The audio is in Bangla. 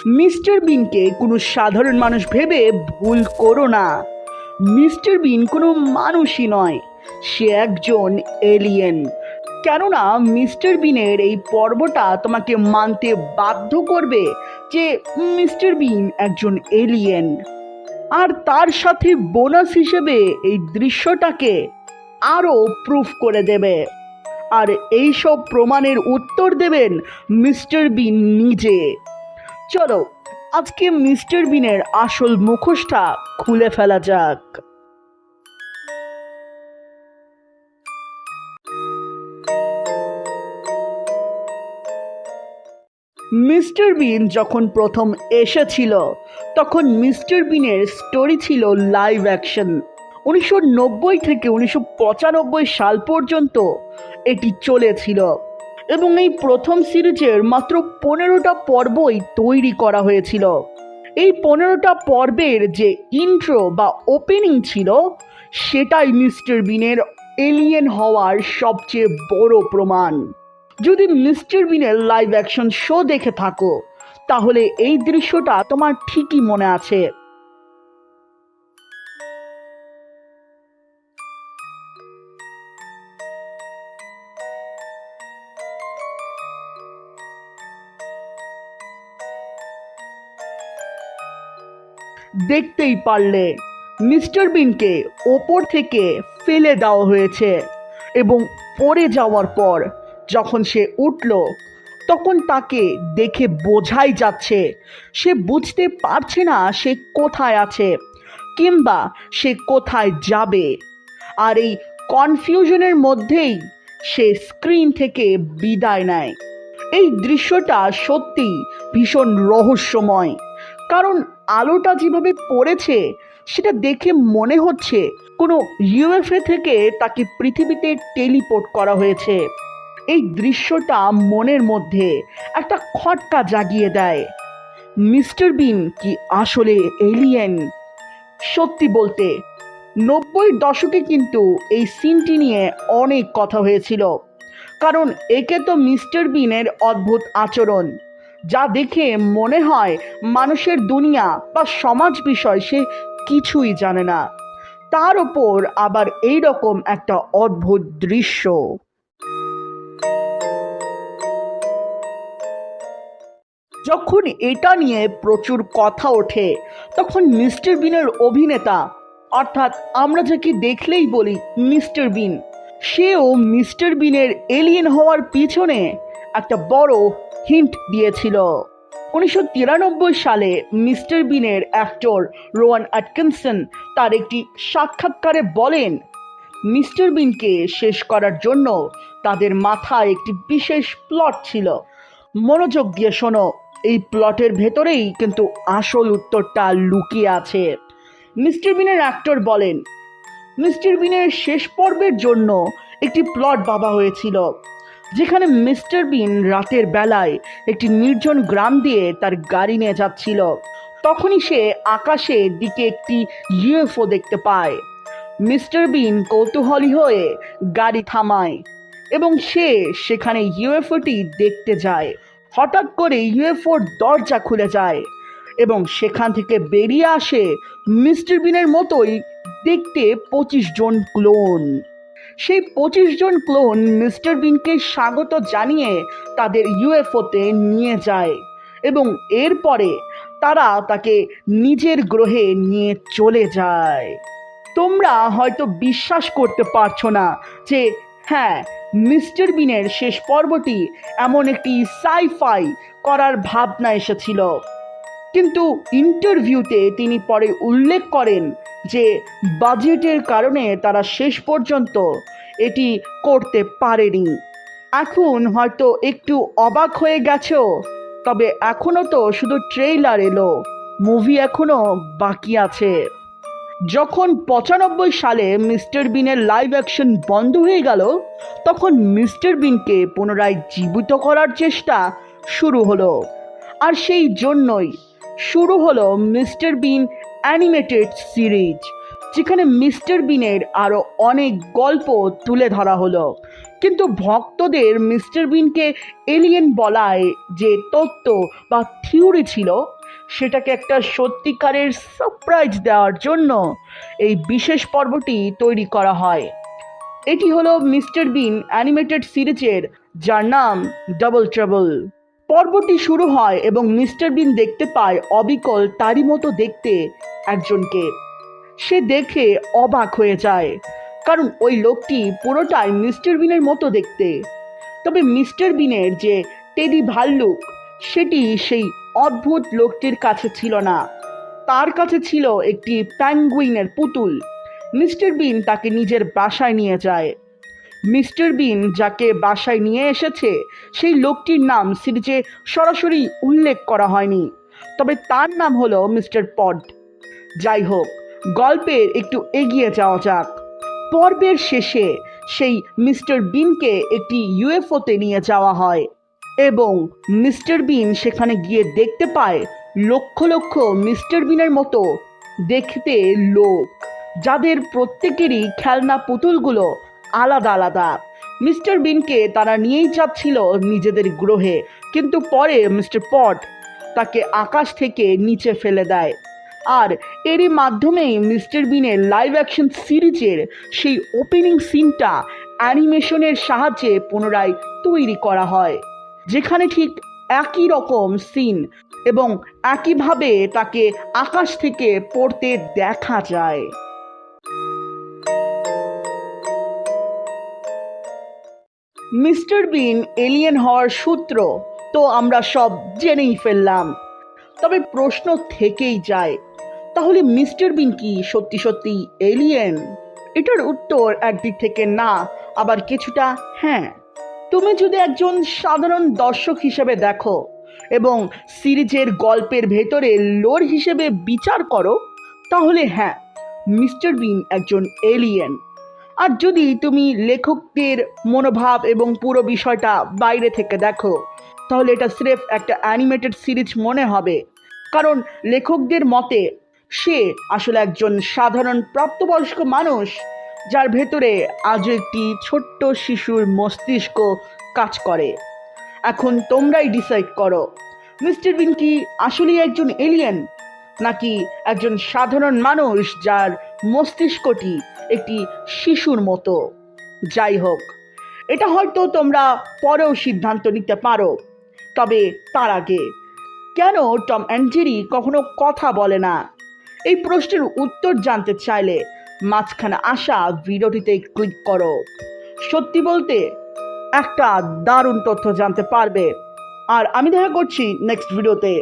মিস্টার বিনকে কোনো সাধারণ মানুষ ভেবে ভুল করো না। মিস্টার বিন কোনো মানুষই নয়, সে একজন এলিয়েন। কেননা মিস্টার বিনের এই পর্বটা তোমাকে মানতে বাধ্য করবে যে মিস্টার বিন একজন এলিয়েন। আর তার সাথে বোনাস হিসেবে এই দৃশ্যটাকে আরও প্রুফ করে দেবে। আর এইসব প্রমাণের উত্তর দেবেন মিস্টার বিন নিজে। চলো আজকে মিস্টার বিনের আসল মুখোশটা খুলে ফেলা যাক। মিস্টার বিন যখন প্রথম এসেছিল তখন মিস্টার বিনের স্টোরি ছিল লাইভ অ্যাকশন। 1990 থেকে 1995 সাল পর্যন্ত এটি চলেছিল এবং এই প্রথম সিরিজের মাত্র 15টা পর্বই তৈরি করা হয়েছিল। এই 15টা পর্বের যে ইন্ট্রো বা ওপেনিং ছিল সেটাই মিস্টার বিনের এলিয়েন হওয়ার সবচেয়ে বড় প্রমাণ। যদি মিস্টার বিনের লাইভ অ্যাকশন শো দেখে থাকো তাহলে এই দৃশ্যটা তোমার ঠিকই মনে আছে। দেখতেই পারলে মিস্টার বিনকে ওপর থেকে ফেলে দেওয়া হয়েছে এবং পড়ে যাওয়ার পর যখন সে উঠল তখন তাকে দেখে বোঝাই যাচ্ছে সে বুঝতে পারছে না সে কোথায় আছে কিংবা সে কোথায় যাবে। আর এই কনফিউশনের মধ্যেই সে স্ক্রিন থেকে বিদায় নেয়। এই দৃশ্যটা সত্যি ভীষণ রহস্যময়, কারণ আলোটা যেভাবে পড়েছে সেটা দেখে মনে হচ্ছে কোনো ইউএফএ থেকে তাকে পৃথিবীতে টেলিপোর্ট করা হয়েছে। এই দৃশ্যটা মনের মধ্যে একটা খটকা জাগিয়ে দেয়। মিস্টার বিন কি আসলে এলিয়েন? সত্যি বলতে 90-এর দশকে কিন্তু এই সিনটি নিয়ে অনেক কথা হয়েছিল, কারণ একে তো মিস্টার বিনের অদ্ভুত আচরণ যা দেখে মনে হয় মানুষের দুনিয়া বা সমাজ বিষয় সে কিছুই জানে না, তার ওপর আবার এই রকম একটা অদ্ভুত দৃশ্য। যখন এটা নিয়ে প্রচুর কথা ওঠে তখন মিস্টার বিনের অভিনেতা, অর্থাৎ আমরা যাকে দেখলেই বলি মিস্টার বিন, সেও মিস্টার বিনের এলিয়েন হওয়ার পিছনে একটা বড় হিন্ট দিয়েছিল। 1993 সালে মিস্টার বিনের অ্যাক্টর রোয়ান অ্যাটকিনসন তার একটি সাক্ষাৎকারে বলেন, মিস্টার বিনকে শেষ করার জন্য তাদের মাথায় একটি বিশেষ প্লট ছিল। মনোযোগ দিয়ে শোনো, এই প্লটের ভেতরেই কিন্তু আসল উত্তরটা লুকিয়ে আছে। মিস্টার বিনের অ্যাক্টর বলেন, মিস্টার বিনের শেষ পর্বের জন্য একটি প্লট ভাবা হয়েছিল যেখানে মিস্টার বিন রাতের বেলায় একটি নির্জন গ্রাম দিয়ে তার গাড়ি নিয়ে যাচ্ছিল। তখনই সে আকাশের দিকে একটি ইউএফও দেখতে পায়। মিস্টার বিন কৌতূহলী হয়ে গাড়ি থামায় এবং সে সেখানে ইউএফওটি দেখতে যায়। হঠাৎ করে ইউএফওর দরজা খুলে যায় এবং সেখান থেকে বেরিয়ে আসে মিস্টার বিনের মতোই দেখতে 25 জন ক্লোন। সেই 25 জন ক্লোন মিস্টার বিনকে স্বাগত জানিয়ে তাদের ইউএফওতে নিয়ে যায় এবং এরপরে তারা তাকে নিজের গ্রহে নিয়ে চলে যায়। তোমরা হয়তো বিশ্বাস করতে পারছো না যে হ্যাঁ, মিস্টার বিনের শেষ পর্বটি এমন একটি সাই-ফাই করার ভাবনা এসেছিল, কিন্তু ইন্টারভিউতে তিনি পরে উল্লেখ করেন যে বাজেটের কারণে তারা শেষ পর্যন্ত এটি করতে পারেনি। এখন হয়তো একটু অবাক হয়ে গেছো, তবে এখনো তো শুধু ট্রেইলার এলো, মুভি এখনো বাকি আছে। যখন 95 সালে মিস্টার বিনের লাইভ অ্যাকশন বন্ধ হয়ে গেল তখন মিস্টার বিনকে পুনরায় জীবিত করার চেষ্টা শুরু হলো, আর সেই জন্যই শুরু হলো মিস্টার বিন অ্যানিমেটেড সিরিজ, যেখানে মিস্টার বিনের আরও অনেক গল্প তুলে ধরা হলো। কিন্তু ভক্তদের মিস্টার বিনকে এলিয়েন বলায় যে তত্ত্ব বা থিওরি ছিল, সেটাকে একটা সত্যিকারের সারপ্রাইজ দেওয়ার জন্য এই বিশেষ পর্বটি তৈরি করা হয়। এটি হলো মিস্টার বিন অ্যানিমেটেড সিরিজের, যার নাম ডাবল ট্রাবল। পর্বটি শুরু হয় এবং মিস্টার বিন দেখতে পায় অবিকল তারই মতো দেখতে একজনকে। সে দেখে অবাক হয়ে যায়, কারণ ওই লোকটি পুরোটাই মিস্টার বিনের মতো দেখতে। তবে মিস্টার বিনের যে টেডি ভাল্লুক, সেটি সেই অদ্ভুত লোকটির কাছে ছিল না। তার কাছে ছিল একটি প্যাঙ্গুইনের পুতুল। মিস্টার বিন তাকে নিজের বাসায় নিয়ে যায়। মিস্টার বিন যাকে বাসায় নিয়ে এসেছে, সেই লোকটির নাম সিরিজে সরাসরি উল্লেখ করা হয়নি, তবে তার নাম হলো মিস্টার পড। যাই হোক, গল্পের একটু এগিয়ে যাওয়া যাক। পর্বের শেষে সেই মিস্টার বিনকে একটি ইউএফওতে নিয়ে যাওয়া হয় এবং মিস্টার বিন সেখানে গিয়ে দেখতে পায় লক্ষ লক্ষ মিস্টার বিনের মতো দেখতে লোক, যাদের প্রত্যেকেরই খেলনা পুতুলগুলো আলাদা আলাদা। মিস্টার বিনকে তারা নিয়েই যাচ্ছিল নিজেদের গ্রহে, কিন্তু পরে মিস্টার পট তাকে আকাশ থেকে নিচে ফেলে দেয়। আর এরই মাধ্যমেই মিস্টার বিনের লাইভ অ্যাকশন সিরিজের সেই ওপেনিং সিনটা অ্যানিমেশনের সাহায্যে পুনরায় তৈরি করা হয়, যেখানে ঠিক একই রকম সিন এবং একইভাবে তাকে আকাশ থেকে পড়তে দেখা যায়। মিস্টার বিন এলিয়েন হওয়ার সূত্র তো আমরা সব জেনেই ফেললাম, তবে প্রশ্ন থেকেই যায়, তাহলে মিস্টার বিন কি সত্যি সত্যি এলিয়েন? এটার উত্তর একদিক থেকে না, আবার কিছুটা হ্যাঁ। তুমি যদি একজন সাধারণ দর্শক হিসেবে দেখো এবং সিরিজের গল্পের ভেতরে লোর হিসেবে বিচার করো, তাহলে হ্যাঁ, মিস্টার বিন একজন এলিয়েন। আর যদি তুমি লেখকদের মনোভাব এবং পুরো বিষয়টা বাইরে থেকে দেখো, তাহলে এটা স্রেফ একটা অ্যানিমেটেড সিরিজ মনে হবে, কারণ লেখকদের মতে সে আসলে একজন সাধারণ প্রাপ্তবয়স্ক মানুষ, যার ভেতরে আজও একটি ছোট্ট শিশুর মস্তিষ্ক কাজ করে। এখন তোমরাই ডিসাইড করো, মিস্টার বিন কি আসলেই একজন এলিয়েন, নাকি একজন সাধারণ মানুষ যার মস্তিষ্কটি একটি শিশুর মতো? যাই হোক, এটা হয়তো তোমরা পরেও সিদ্ধান্ত নিতে পারো। তবে তার আগে, কেন টম অ্যান্ড জেরি কখনো কথা বলে না? এই প্রশ্নের উত্তর জানতে চাইলে মাঝখানে আসা ভিডিওটিতে ক্লিক করো। সত্যি বলতে একটা দারুণ তথ্য জানতে পারবে। আর আমি দেখা করছি নেক্সট ভিডিওতে।